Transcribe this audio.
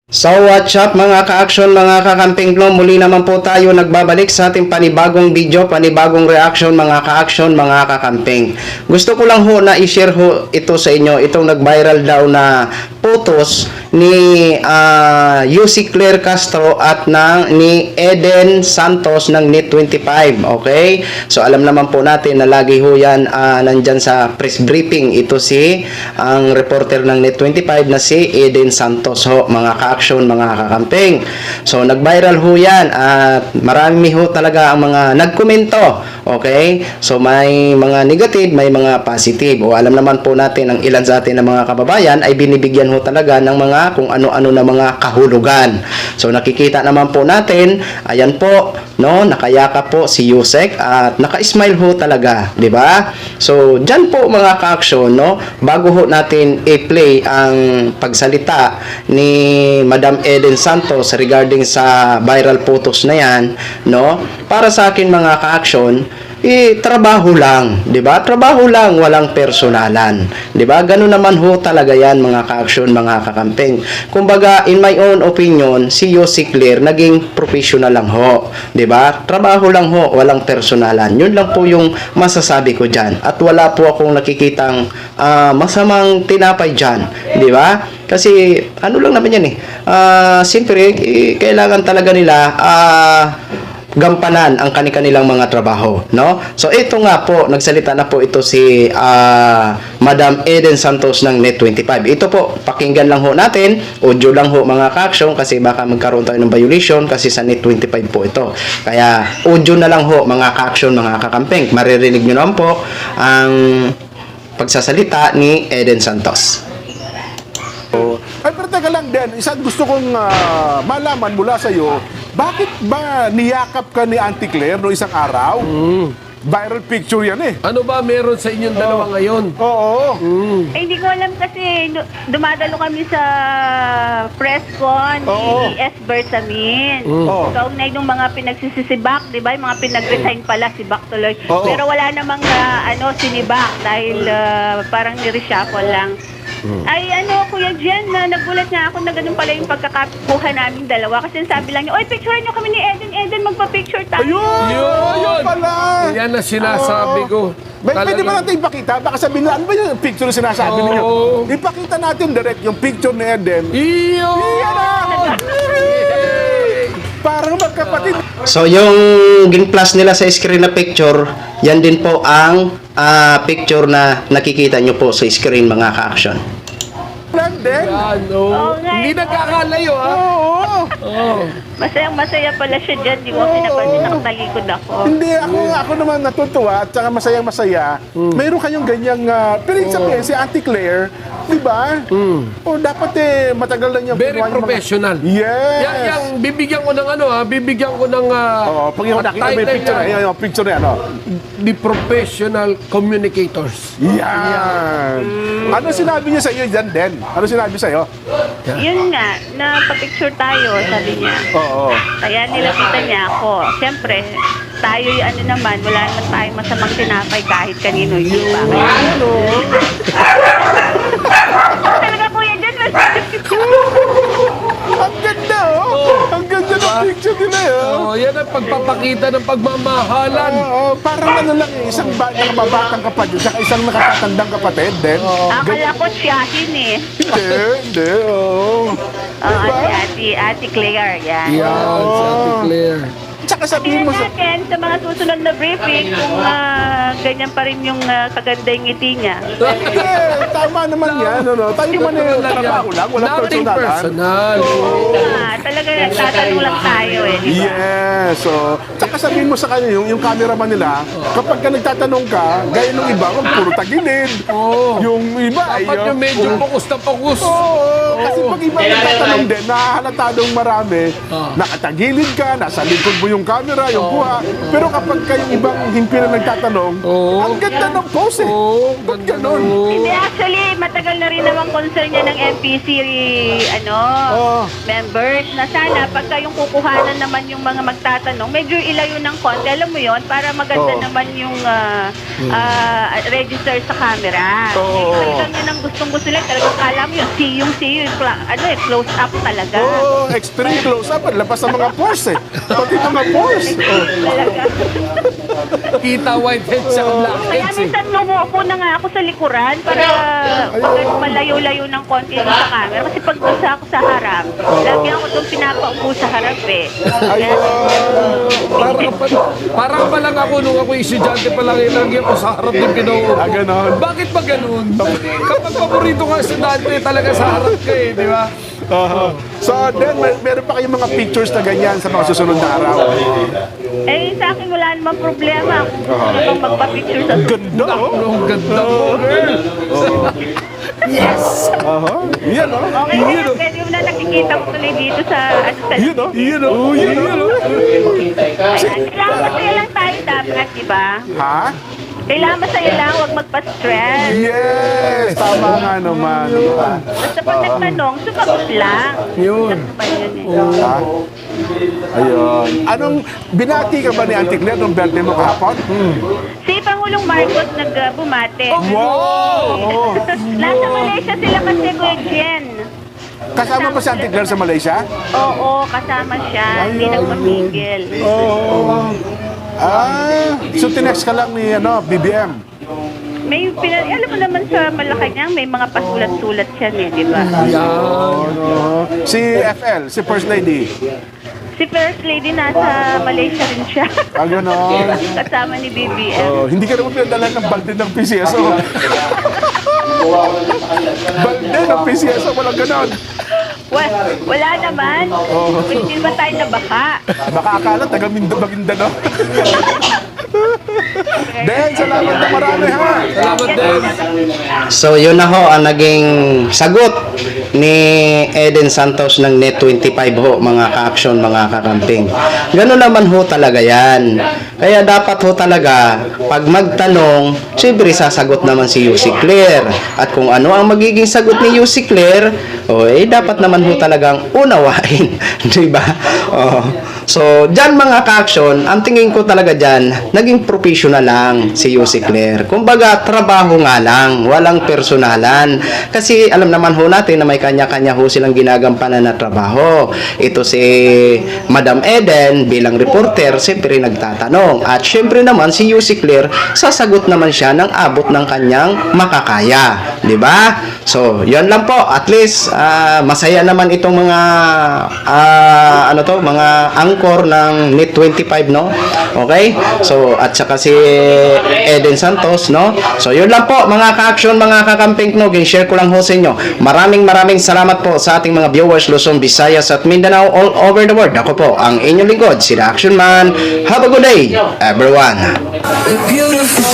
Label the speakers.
Speaker 1: So what's up mga ka-action, mga kakamping Glo, muli naman po tayo nagbabalik sa ating panibagong video, panibagong reaction mga ka-action, mga kakamping. Gusto ko lang ho na i-share ho ito sa inyo, itong nag-viral daw na photos ni UC Claire Castro at ni Eden Santos ng Net25, okay? So alam naman po natin na lagi ho yan nandyan sa press briefing, ito si ang reporter ng Net25 na si Eden Santos ho, mga ka-action, mga kakamping. So nag-viral ho yan at marami ho talaga ang mga nagkomento, okay? So may mga negative, may mga positive. O alam naman po natin ang ilan sa atin ng mga kababayan ay binibigyan ho talaga ng mga kung ano-ano na mga kahulugan. So nakikita naman po natin, ayan po, no, nakayakap po si Yusek at naka-smile ho talaga, di ba? So diyan po mga ka-action, no, bago ho natin i-play ang pagsalita ni Madam Eden Santos regarding sa viral photos na yan, no, para sa akin mga ka-action, trabaho lang, 'di ba? Trabaho lang, walang personalan, 'di ba? Ganun naman ho talaga 'yan mga ka-action, mga kakamping. Kumbaga, in my own opinion, si UC Claire naging professional lang ho, 'di ba? Trabaho lang ho, walang personalan. 'Yun lang po yung masasabi ko diyan. At wala po akong nakikitang masamang tinapay diyan, 'di ba? Kasi ano lang naman 'yan eh. Siyempre, kailangan talaga nila gampanan ang kanilang mga trabaho, no? So ito nga po, nagsalita na po ito si Madam Eden Santos ng Net25. Ito po, pakinggan lang ho natin, audio lang ho mga ka-action kasi baka magkaroon tayo ng violation kasi sa Net25 po ito. Kaya audio na lang ho mga ka-action, mga kakamping. Maririnig nyo naman po ang pagsasalita ni Eden Santos.
Speaker 2: Ay, pero teka lang din, isang gusto kong malaman mula sa iyo, bakit ba niyakap ka ni Auntie Claire no isang araw? Viral picture yan eh.
Speaker 3: Ano ba meron sa inyong dalawa ngayon?
Speaker 2: Oo.
Speaker 4: Eh, hindi ko alam kasi dumadalo kami sa press con
Speaker 2: Oo.
Speaker 4: ni S. Bersamin.
Speaker 2: Oo.
Speaker 4: Kaugnay nung mga pinagsisibak, di ba? Yung mga pinag-resign pala si Bak tuloy.
Speaker 2: Oo.
Speaker 4: Pero wala namang sinibak dahil parang ni-reshuffle lang. Ay, Kuya Jen, nagulat nga ako na ganun pala yung pagkakakuha namin dalawa. Kasi sabi lang niya, oy, picturean niyo kami ni Eden, magpa-picture tayo.
Speaker 2: Ayun pala.
Speaker 3: Yan na sinasabi ko.
Speaker 2: Pwede ba natin ipakita? Baka sabihin nila, ano ba yung picture na sinasabi ninyo? Ipakita natin direct yung picture ni Eden.
Speaker 3: Iyon!
Speaker 2: Yan na! Parang magkapatid.
Speaker 1: So yung gin-plus nila sa screen na picture, yan din po ang picture na nakikita nyo po sa screen mga ka-action.
Speaker 2: Landen?
Speaker 3: Ano?
Speaker 4: Oo nga.
Speaker 3: Hindi nagkakalayo, ha?
Speaker 2: Oo.
Speaker 4: Masayang-masaya pala siya dyan. Di mo pinapansin, nakatalikod ako.
Speaker 2: Hindi, ako naman natutuwa at saka masayang-masaya. Mayroon kayong ganyang, pero yung sabihin, si Auntie Claire, di ba? O dapat matagal na niyang
Speaker 3: Very
Speaker 2: kinuha yung mga-
Speaker 3: professional.
Speaker 2: Yes!
Speaker 3: Yang bibigyan ko ng bigyan ko ng
Speaker 2: Oo, pag yung nakita mo yung picture na yan, yung picture na yan,
Speaker 3: the professional communicators.
Speaker 2: Yan! Ano sinabi niya sa iyo dyan, Den? Ano sinabi sa iyo?
Speaker 4: Yun nga, napapicture tayo, sabi niya.
Speaker 2: Oo.
Speaker 4: Kaya nilapitan niya ako. Siyempre, tayo naman, wala naman tayong masamang tinapay kahit kanino. Di ba? Talaga kuya dyan,
Speaker 2: Ang ganda, Ang ganda ng picture nila,
Speaker 3: Yan ang pagpapakita ng pagmamahalan.
Speaker 2: Oo, parang ano lang isang nakababatang kapatid, saka isang nakatatandang kapatid, Den.
Speaker 4: Akala ko siyahin eh.
Speaker 2: Hindi, oo.
Speaker 4: Ate Claire, yan.
Speaker 3: Yan, sa Ate Claire.
Speaker 2: Tsaka sabihin mo
Speaker 4: Tingnan
Speaker 2: sa...
Speaker 4: natin sa mga susunod na briefing kung ganyan pa rin yung kaganda yung ngiti niya.
Speaker 2: Tama naman yan, Tayo man trabaho lang, walang
Speaker 3: Nothing
Speaker 2: personalan.
Speaker 3: personal.
Speaker 4: Talaga nagtatanong lang tayo eh. Di ba?
Speaker 2: Yes, so, tsaka sabihin mo sa kanya, yung cameraman nila, kapag ka nagtatanong ka, gaya nung iba, wag puro tagilid.
Speaker 3: Oo.
Speaker 2: Yung iba,
Speaker 3: Dapat yung medyo focus na focus.
Speaker 2: kasi pag iba nagtatanong din, nahahalata dong marami, nakatagilid ka, nasa likod mo yung yung camera, yung kuha. Pero kapag kayong ibang himpi na nagtatanong,
Speaker 3: Oo.
Speaker 2: ang ganda ng pose eh.
Speaker 3: Oo,
Speaker 2: Ba't
Speaker 3: ganda
Speaker 2: ganon?
Speaker 4: Hindi, actually, matagal na rin naman concern niya ng MPC, members, na sana pagka yung kukuhanan naman yung mga magtatanong, medyo ilayo ng konti, alam mo yon, para maganda
Speaker 2: Oo.
Speaker 4: naman yung register sa camera.
Speaker 2: Oo.
Speaker 4: Talagang yun ang gustong-gusto lang, talagang kala mo yun, see yung close up talaga.
Speaker 2: Oh, extreme close-up. Labas ang mga pores eh. Pati mga pores.
Speaker 4: Talaga.
Speaker 3: Kita whitehead sa
Speaker 4: Kaya
Speaker 3: blackheads eh.
Speaker 4: minsan lumuupo na nga ako sa likuran para malayo-layo ng konti sa camera. Kasi pag gusto ako sa harap, lagi ako doon pinapaupo sa harap eh.
Speaker 3: Parang pa lang ako nung ako estudyante pa lang lagi ako sa harap din pinauupo.
Speaker 2: Ganon.
Speaker 3: Bakit ba ganun? Kapag paborito ka estudyante talaga sa harap ka eh, di ba?
Speaker 2: So then, meron pa kayong mga pictures na ganyan sa mga susunod na araw.
Speaker 4: Eh, sa akin wala namang problema kung gusto nyo bang magpa-picture sa
Speaker 2: Ganda, oh.
Speaker 3: Ang ganda mo, girl. Yes!
Speaker 2: Yan, oh.
Speaker 4: Okay, kaya pwede mo na nakikita ko tuloy dito sa
Speaker 2: Yun, oh. Yun, oh. Yun, oh.
Speaker 4: Kailangan masaya lang tayo dapat, di ba?
Speaker 2: Ha?
Speaker 4: Kailangan masaya lang, huwag magpa-stress.
Speaker 2: Yes! Tama nga naman.
Speaker 4: Basta pag nagtanong, sumagot lang.
Speaker 3: Yun.
Speaker 4: Ba yun eh?
Speaker 2: Ha? Ayun. Anong, binati ka ba ni Auntie Claire nung birthday mo kahapon?
Speaker 4: Si Pangulong Marcos nagbumate.
Speaker 2: Wow!
Speaker 4: Nasa Malaysia sila kasi, Kuya Jen.
Speaker 2: Kasama pa si Auntie Claire sa Malaysia?
Speaker 4: Oo, kasama siya. Hindi nagpapigil.
Speaker 2: Oo. So tinext ka lang ni BBM?
Speaker 4: Alam mo naman sa Malacanang, may mga pasulat-sulat siya eh, di ba?
Speaker 2: Si FL, si First Lady.
Speaker 4: Si First Lady nasa Malaysia rin siya.
Speaker 2: Ganon.
Speaker 4: Kasama ni BBM.
Speaker 2: Hindi ka naman pinadala ng balde ng PCSO. Balde ng PCSO, walang ganon.
Speaker 4: Wala naman. Hindi ba tayo nabaha?
Speaker 2: Baka akala taga Maguindano. Den, salamat na marami ha.
Speaker 3: Salamat din.
Speaker 1: So yun na ho ang naging sagot ni Eden Santos ng Net25 ho, mga ka-action, mga kakamping. Ganun naman ho talaga yan. Kaya dapat ho talaga pag magtanong, siyempre sasagot naman si Yussi Claire. At kung ano ang magiging sagot ni Yussi Claire, dapat naman ho talagang unawain. Diba? So, dyan mga ka-action, ang tingin ko talaga dyan, naging professional lang si Yussi Claire. Kumbaga, trabaho nga lang, walang personalan. Kasi alam naman ho natin na may kanya-kanya ho silang ginagampanan na trabaho. Ito si Madam Eden bilang reporter, siyempre nagtatanong. At siyempre naman si Yussi Claire, sasagot naman siya ng abot ng kanyang makakaya. Diba? So, yun lang po. At least, masaya naman itong mga mga anchor ng Net25, no? Okay? So, at saka si Eden Santos, no? So, yun lang po, mga ka-action, mga kakamping, no? Share ko lang ho sa inyo. Maraming salamat po sa ating mga viewers, Luzon, Visayas, at Mindanao, all over the world. Ako po, ang inyong lingkod, si The Action Man. Have a good day, everyone.
Speaker 5: Beautiful.